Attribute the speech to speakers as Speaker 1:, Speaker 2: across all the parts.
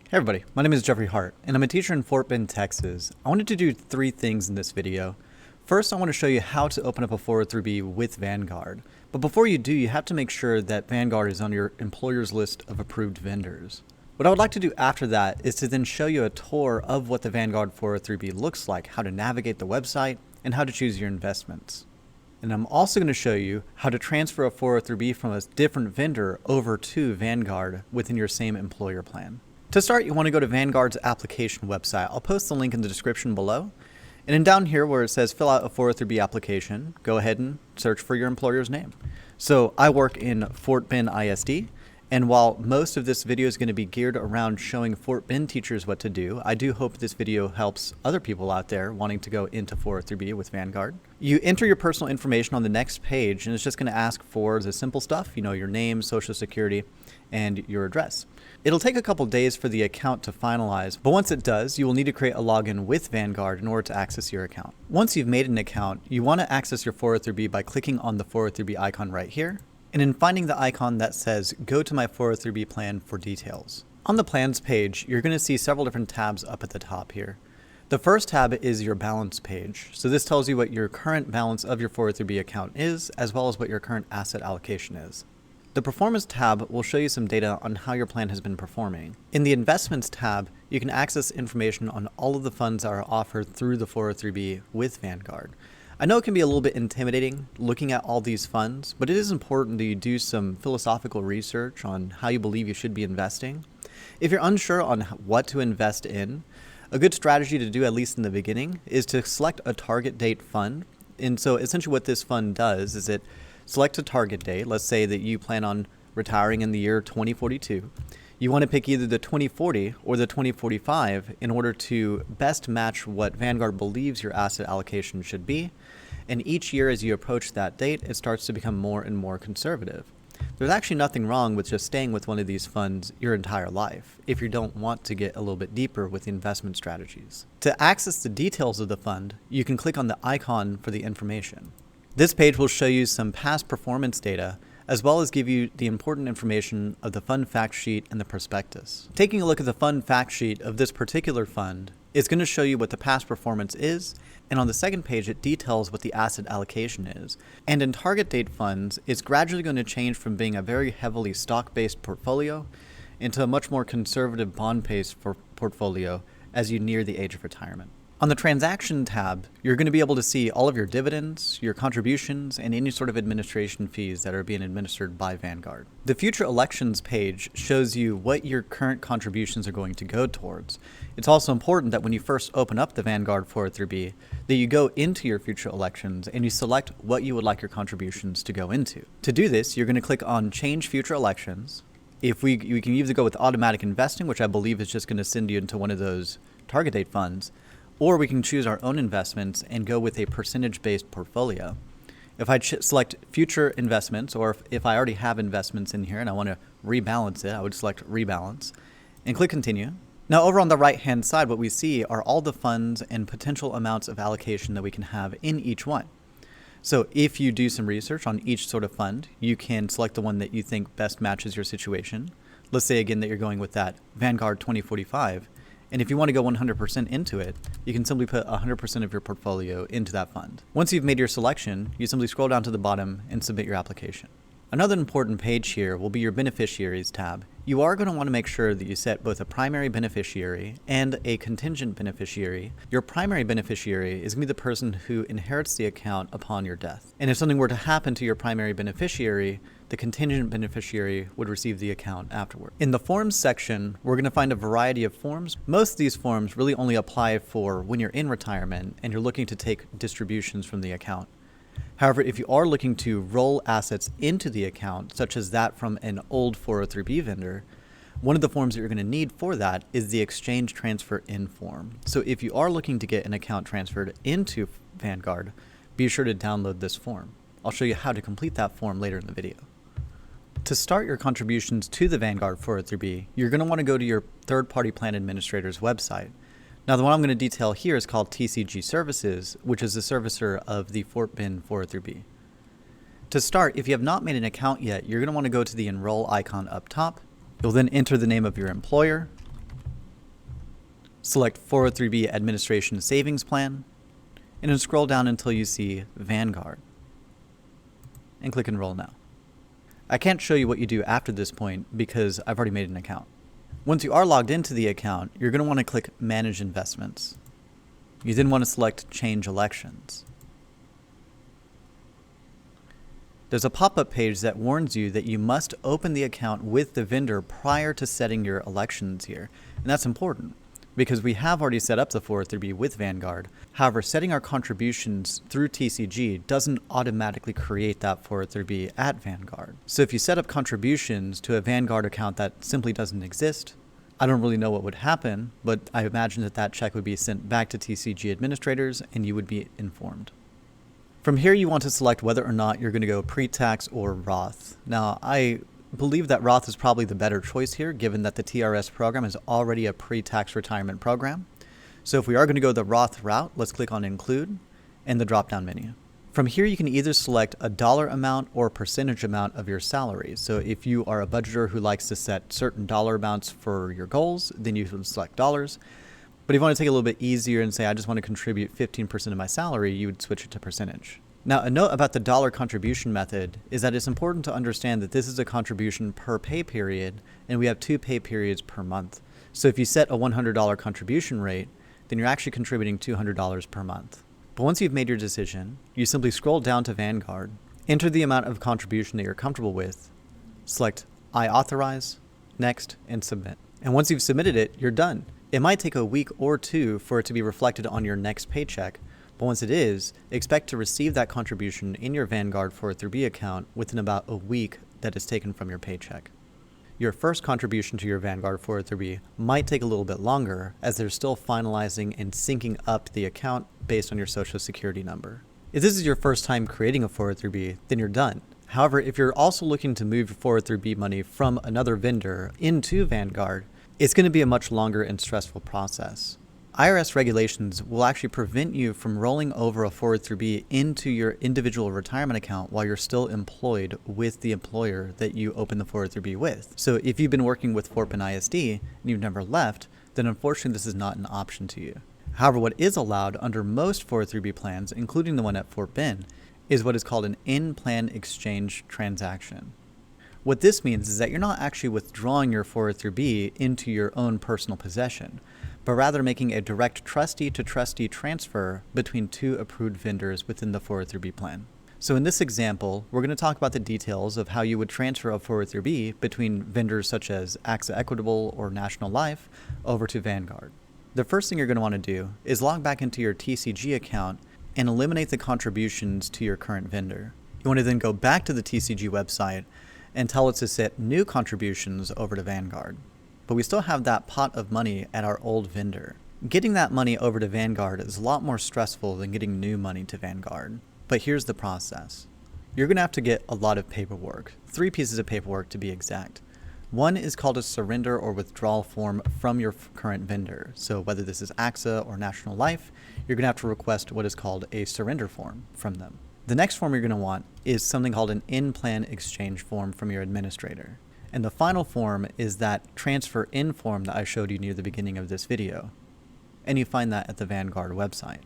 Speaker 1: Hey everybody, my name is Jeffrey Hart, and I'm a teacher in Fort Bend, Texas. I wanted to do three things in this video. First, I want to show you how to open up a 403B with Vanguard. But before you do, you have to make sure that Vanguard is on your employer's list of approved vendors. What I would like to do after that is to then show you a tour of what the Vanguard 403B looks like, how to navigate the website, and how to choose your investments. And I'm also going to show you how to transfer a 403B from a different vendor over to Vanguard within your same employer plan. To start, you want to go to Vanguard's application website. I'll post the link in the description below. And then down here where it says fill out a 403B application, go ahead and search for your employer's name. So I work in Fort Bend ISD, and while most of this video is going to be geared around showing Fort Bend teachers what to do, I do hope this video helps other people out there wanting to go into 403B with Vanguard. You enter your personal information on the next page, and it's just going to ask for the simple stuff, your name, social security, and your address. It'll take a couple days for the account to finalize, but once it does, you will need to create a login with Vanguard in order to access your account. Once you've made an account, you want to access your 403B by clicking on the 403B icon right here, and then finding the icon that says go to my 403B plan for details. On the plans page, you're going to see several different tabs up at the top here. The first tab is your balance page. So this tells you what your current balance of your 403B account is, as well as what your current asset allocation is. The Performance tab will show you some data on how your plan has been performing. In the Investments tab, you can access information on all of the funds that are offered through the 403B with Vanguard. I know it can be a little bit intimidating looking at all these funds, but it is important that you do some philosophical research on how you believe you should be investing. If you're unsure on what to invest in, a good strategy to do, at least in the beginning, is to select a target date fund. And so essentially what this fund does is it select a target date. Let's say that you plan on retiring in the year 2042. You want to pick either the 2040 or the 2045 in order to best match what Vanguard believes your asset allocation should be. And each year as you approach that date, it starts to become more and more conservative. There's actually nothing wrong with just staying with one of these funds your entire life if you don't want to get a little bit deeper with the investment strategies. To access the details of the fund, you can click on the icon for the information. This page will show you some past performance data, as well as give you the important information of the fund fact sheet and the prospectus. Taking a look at the fund fact sheet of this particular fund, it's going to show you what the past performance is, and on the second page it details what the asset allocation is. And in target date funds, it's gradually going to change from being a very heavily stock-based portfolio into a much more conservative bond-based portfolio as you near the age of retirement. On the Transaction tab, you're going to be able to see all of your dividends, your contributions, and any sort of administration fees that are being administered by Vanguard. The Future Elections page shows you what your current contributions are going to go towards. It's also important that when you first open up the Vanguard 403B, that you go into your future elections and you select what you would like your contributions to go into. To do this, you're going to click on Change Future Elections. If we can either go with automatic investing, which I believe is just going to send you into one of those target date funds, or we can choose our own investments and go with a percentage-based portfolio. If I select future investments, or if I already have investments in here and I want to rebalance it, I would select rebalance and click continue. Now over on the right-hand side, what we see are all the funds and potential amounts of allocation that we can have in each one. So if you do some research on each sort of fund, you can select the one that you think best matches your situation. Let's say again that you're going with that Vanguard 2045. And if you want to go 100% into it, you can simply put 100% of your portfolio into that fund. Once you've made your selection, you simply scroll down to the bottom and submit your application. Another important page here will be your Beneficiaries tab. You are going to want to make sure that you set both a primary beneficiary and a contingent beneficiary. Your primary beneficiary is going to be the person who inherits the account upon your death. And if something were to happen to your primary beneficiary, the contingent beneficiary would receive the account afterward. In the forms section, we're going to find a variety of forms. Most of these forms really only apply for when you're in retirement and you're looking to take distributions from the account. However, if you are looking to roll assets into the account, such as that from an old 403B vendor, one of the forms that you're going to need for that is the Exchange Transfer In form. So if you are looking to get an account transferred into Vanguard, be sure to download this form. I'll show you how to complete that form later in the video. To start your contributions to the Vanguard 403B, you're going to want to go to your third-party plan administrator's website. Now, the one I'm going to detail here is called TCG Services, which is the servicer of the Fort Bend 403B. To start, if you have not made an account yet, you're going to want to go to the Enroll icon up top. You'll then enter the name of your employer, Select 403b Administration Savings Plan, and then scroll down until you see Vanguard, and click Enroll Now. I can't show you what you do after this point because I've already made an account. Once you are logged into the account, you're going to want to click Manage Investments. You then want to select Change Elections. There's a pop-up page that warns you that you must open the account with the vendor prior to setting your elections here. And that's important because we have already set up the 403b with Vanguard. However, setting our contributions through TCG doesn't automatically create that 403b at Vanguard. So if you set up contributions to a Vanguard account that simply doesn't exist, I don't really know what would happen, but I imagine that that check would be sent back to TCG administrators and you would be informed. From here, you want to select whether or not you're going to go pre-tax or Roth. Now, I believe that Roth is probably the better choice here, given that the TRS program is already a pre-tax retirement program. So if we are going to go the Roth route, let's click on Include in the drop-down menu. From here, you can either select a dollar amount or percentage amount of your salary. So if you are a budgeter who likes to set certain dollar amounts for your goals, then you would select dollars. But if you want to take it a little bit easier and say, I just want to contribute 15% of my salary, you would switch it to percentage. Now, a note about the dollar contribution method is that it's important to understand that this is a contribution per pay period, and we have 2 pay periods per month. So if you set a $100 contribution rate, then you're actually contributing $200 per month. But once you've made your decision, you simply scroll down to Vanguard, enter the amount of contribution that you're comfortable with, select I authorize, next, and submit. And once you've submitted it, you're done. It might take a week or 2 for it to be reflected on your next paycheck, but once it is, expect to receive that contribution in your Vanguard 403b account within about a week that is taken from your paycheck. Your first contribution to your Vanguard 403b might take a little bit longer as they're still finalizing and syncing up the account based on your social security number. If this is your first time creating a 403b, then you're done. However, if you're also looking to move your 403b money from another vendor into Vanguard, it's going to be a much longer and stressful process. IRS regulations will actually prevent you from rolling over a 403b into your individual retirement account while you're still employed with the employer that you open the 403b with. So if you've been working with FBISD and you've never left, then unfortunately this is not an option to you. However, what is allowed under most 403b plans, including the one at FBISD, is what is called an in-plan exchange transaction. What this means is that you're not actually withdrawing your 403b into your own personal possession, but rather making a direct trustee-to-trustee transfer between 2 approved vendors within the 403b plan. So in this example, we're going to talk about the details of how you would transfer a 403b between vendors such as AXA Equitable or National Life over to Vanguard. The first thing you're going to want to do is log back into your TCG account and eliminate the contributions to your current vendor. You want to then go back to the TCG website and tell it to set new contributions over to Vanguard. But we still have that pot of money at our old vendor. Getting that money over to Vanguard is a lot more stressful than getting new money to Vanguard. But here's the process. You're going to have to get a lot of paperwork, 3 pieces of paperwork to be exact. One is called a surrender or withdrawal form from your current vendor. So whether this is AXA or National Life, you're going to have to request what is called a surrender form from them. The next form you're going to want is something called an in-plan exchange form from your administrator. And the final form is that transfer in form that I showed you near the beginning of this video. And you find that at the Vanguard website.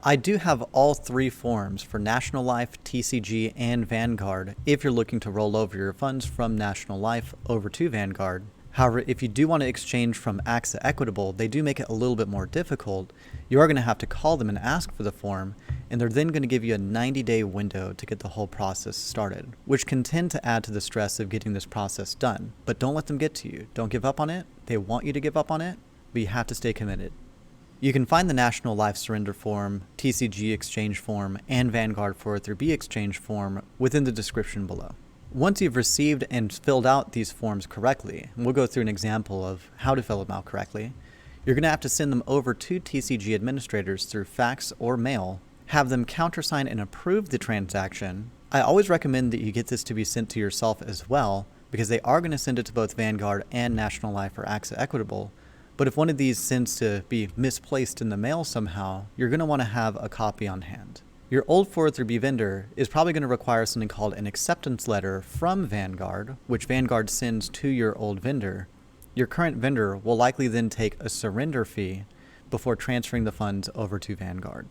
Speaker 1: I do have all 3 forms for National Life, TCG, and Vanguard if you're looking to roll over your funds from National Life over to Vanguard. However, if you do want to exchange from AXA Equitable, they do make it a little bit more difficult. You are going to have to call them and ask for the form, and they're then going to give you a 90-day window to get the whole process started, which can tend to add to the stress of getting this process done. But don't let them get to you. Don't give up on it. They want you to give up on it, but you have to stay committed. You can find the National Life Surrender Form, TCG Exchange Form, and Vanguard 403b Exchange Form within the description below. Once you've received and filled out these forms correctly, and we'll go through an example of how to fill them out correctly, you're going to have to send them over to TCG administrators through fax or mail, have them countersign and approve the transaction. I always recommend that you get this to be sent to yourself as well, because they are going to send it to both Vanguard and National Life or AXA Equitable. But if one of these sends to be misplaced in the mail somehow, you're going to want to have a copy on hand. Your old 403b vendor is probably going to require something called an acceptance letter from Vanguard, which Vanguard sends to your old vendor. Your current vendor will likely then take a surrender fee before transferring the funds over to Vanguard.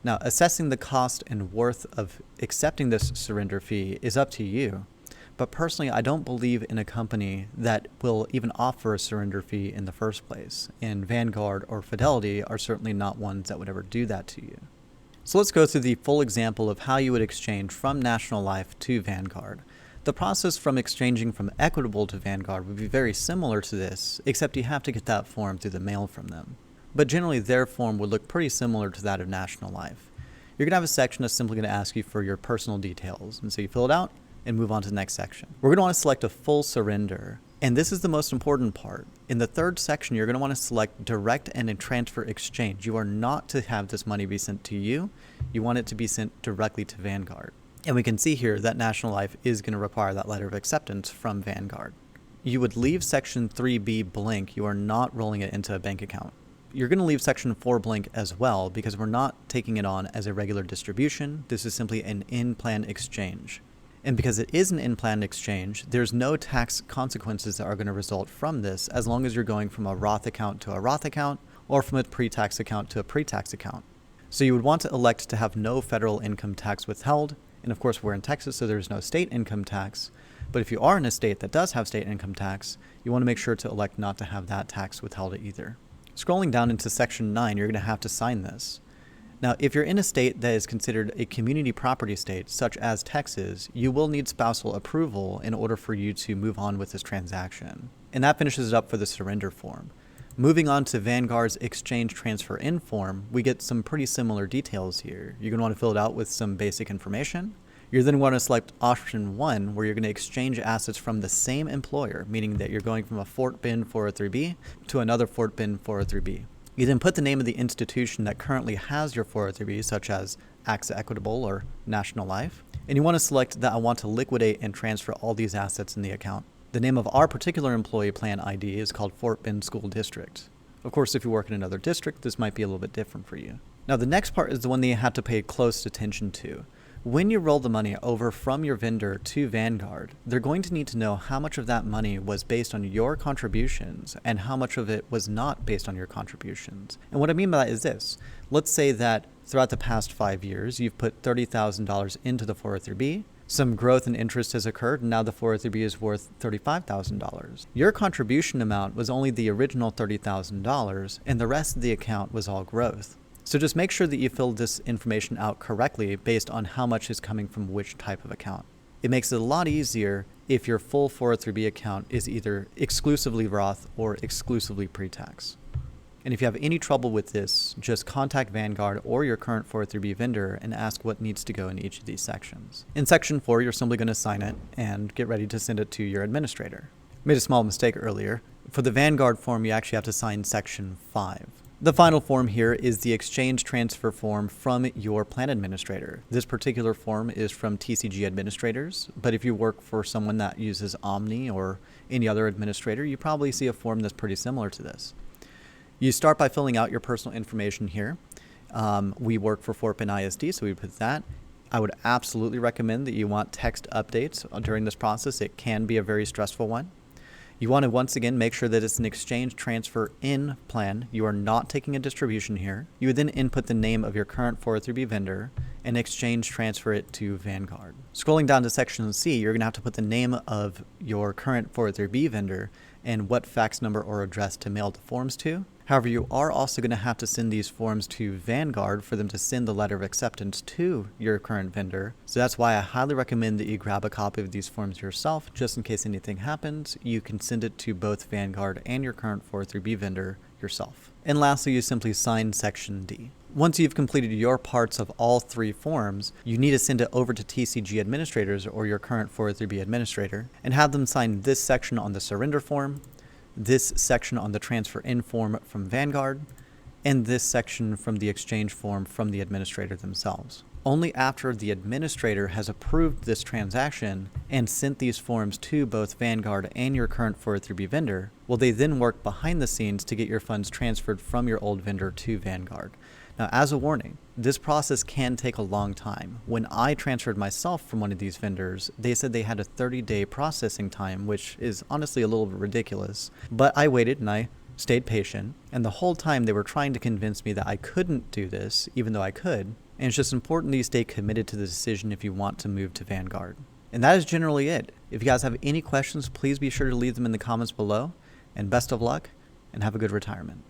Speaker 1: Now, assessing the cost and worth of accepting this surrender fee is up to you, but personally, I don't believe in a company that will even offer a surrender fee in the first place, and Vanguard or Fidelity are certainly not ones that would ever do that to you. So let's go through the full example of how you would exchange from National Life to Vanguard. The process from exchanging from Equitable to Vanguard would be very similar to this, except you have to get that form through the mail from them. But generally their form would look pretty similar to that of National Life. You're going to have a section that's simply going to ask you for your personal details, and so you fill it out and move on to the next section. We're going to want to select a full surrender, and this is the most important part. In the third section, you're going to want to select direct and transfer exchange. You are not to have this money be sent to you. You want it to be sent directly to Vanguard. And we can see here that National Life is going to require that letter of acceptance from Vanguard. You would leave section 3B blank. You are not rolling it into a bank account. You're going to leave section 4 blank as well because we're not taking it on as a regular distribution. This is simply an in-plan exchange. And because it is an in-plan exchange, there's no tax consequences that are going to result from this as long as you're going from a Roth account to a Roth account or from a pre-tax account to a pre-tax account. So you would want to elect to have no federal income tax withheld. And of course, we're in Texas, so there's no state income tax. But if you are in a state that does have state income tax, you want to make sure to elect not to have that tax withheld either. Scrolling down into section 9, you're going to have to sign this. Now, if you're in a state that is considered a community property state, such as Texas, you will need spousal approval in order for you to move on with this transaction. And that finishes it up for the surrender form. Moving on to Vanguard's exchange transfer in form, we get some pretty similar details here. You're going to want to fill it out with some basic information. You're then going to select option 1, where you're going to exchange assets from the same employer, meaning that you're going from a Fort Bend 403B to another Fort Bend 403B. You then put the name of the institution that currently has your 403B, such as AXA Equitable or National Life, and you want to select that I want to liquidate and transfer all these assets in the account. The name of our particular employee plan ID is called Fort Bend School District. Of course, if you work in another district, this might be a little bit different for you. Now, the next part is the one that you have to pay close attention to. When you roll the money over from your vendor to Vanguard, they're going to need to know how much of that money was based on your contributions and how much of it was not based on your contributions. And what I mean by that is this. Let's say that throughout the past 5 years, you've put $30,000 into the 403B. Some growth and interest has occurred, and now the 403B is worth $35,000. Your contribution amount was only the original $30,000, and the rest of the account was all growth. So just make sure that you fill this information out correctly based on how much is coming from which type of account. It makes it a lot easier if your full 403B account is either exclusively Roth or exclusively pre-tax. And if you have any trouble with this, just contact Vanguard or your current 403B vendor and ask what needs to go in each of these sections. In section 4, you're simply going to sign it and get ready to send it to your administrator. Made a small mistake earlier. For the Vanguard form, you actually have to sign section 5. The final form here is the exchange transfer form from your plan administrator. This particular form is from TCG administrators, but if you work for someone that uses Omni or any other administrator, you probably see a form that's pretty similar to this. You start by filling out your personal information here. We work for FBISD, so we put that. I would absolutely recommend that you want text updates during this process. It can be a very stressful one. You want to once again make sure that it's an exchange transfer in plan. You are not taking a distribution here. You would then input the name of your current 403B vendor and exchange transfer it to Vanguard. Scrolling down to section C, you're going to have to put the name of your current 403B vendor and what fax number or address to mail the forms to. However, you are also going to have to send these forms to Vanguard for them to send the letter of acceptance to your current vendor. So that's why I highly recommend that you grab a copy of these forms yourself, just in case anything happens. You can send it to both Vanguard and your current 403B vendor yourself. And lastly, you simply sign section D. Once you've completed your parts of all 3 forms, you need to send it over to TCG administrators or your current 403B administrator and have them sign this section on the surrender form, this section on the transfer in form from Vanguard, and this section from the exchange form from the administrator themselves. Only after the administrator has approved this transaction and sent these forms to both Vanguard and your current 403B vendor will they then work behind the scenes to get your funds transferred from your old vendor to Vanguard. Now, as a warning, this process can take a long time. When I transferred myself from one of these vendors, they said they had a 30-day processing time, which is honestly a little bit ridiculous. But I waited and I stayed patient, and the whole time they were trying to convince me that I couldn't do this, even though I could. And it's just important that you stay committed to the decision if you want to move to Vanguard. And that is generally it. If you guys have any questions, please be sure to leave them in the comments below. And best of luck, and have a good retirement.